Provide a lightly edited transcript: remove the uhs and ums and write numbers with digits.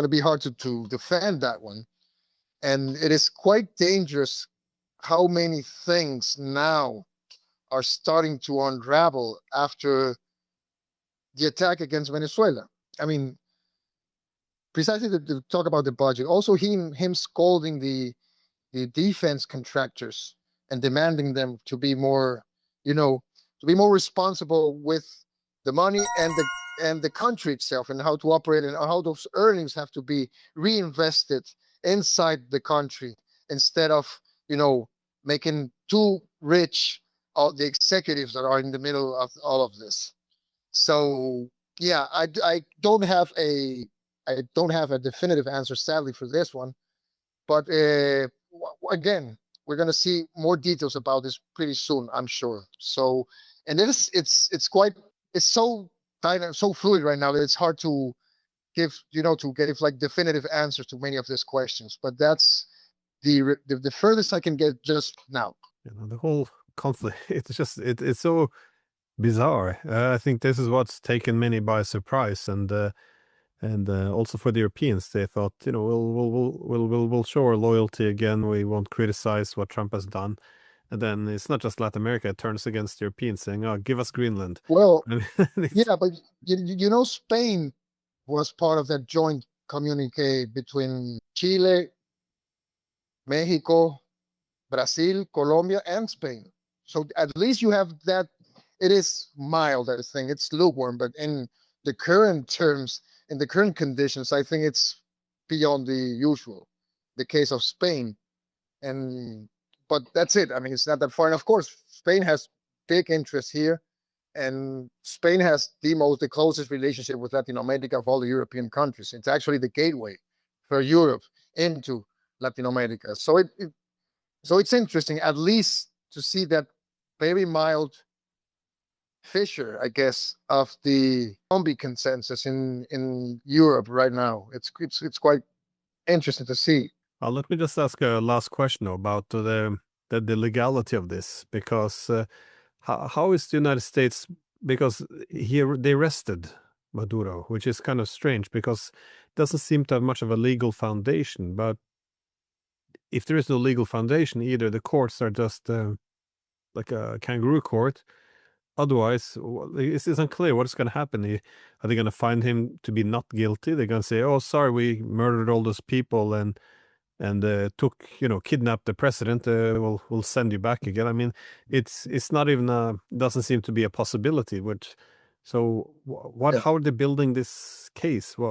going to be hard to defend that one. And it is quite dangerous how many things now are starting to unravel after the attack against Venezuela. I mean, precisely to talk about the budget, also him scolding the defense contractors and demanding them to be more, to be more responsible with the money and the country itself, and how to operate, and how those earnings have to be reinvested inside the country, instead of making too rich all the executives that are in the middle of all of this. So yeah, I don't have a definitive answer, sadly, for this one. But again, we're gonna see more details about this pretty soon, I'm sure. So, and it's quite, it's so so fluid right now that it's hard to give, to give like definitive answers to many of these questions. But that's the furthest I can get just now. The whole conflict, it's so bizarre. I think this is what's taken many by surprise, and also for the Europeans, they thought, we'll show our loyalty again. We won't criticize what Trump has done. And then it's not just Latin America; it turns against the Europeans, saying, "Oh, give us Greenland." Well, I mean, yeah, but Spain was part of that joint communique between Chile, Mexico, Brazil, Colombia, and Spain. So at least you have that. It is mild, I think. It's lukewarm, but in the current terms, in the current conditions, I think it's beyond the usual. The case of Spain, and but that's it. I mean, it's not that far. And of course, Spain has big interest here, and Spain has the closest relationship with Latin America of all the European countries. It's actually the gateway for Europe into Latin America. So it's interesting, at least, to see that very mild fissure, I guess, of the zombie consensus in Europe right now. It's quite interesting to see. let me just ask a last question about the legality of this, because how is the United States? Because here they arrested Maduro, which is kind of strange because it doesn't seem to have much of a legal foundation. But if there is no legal foundation, either the courts are just like a kangaroo court. Otherwise, it's unclear what is going to happen. Are they going to find him to be not guilty? They're going to say, "Oh, sorry, we murdered all those people and kidnapped the president. We'll send you back again." I mean, it's not even doesn't seem to be a possibility. So what? Yeah. How are they building this case? Well,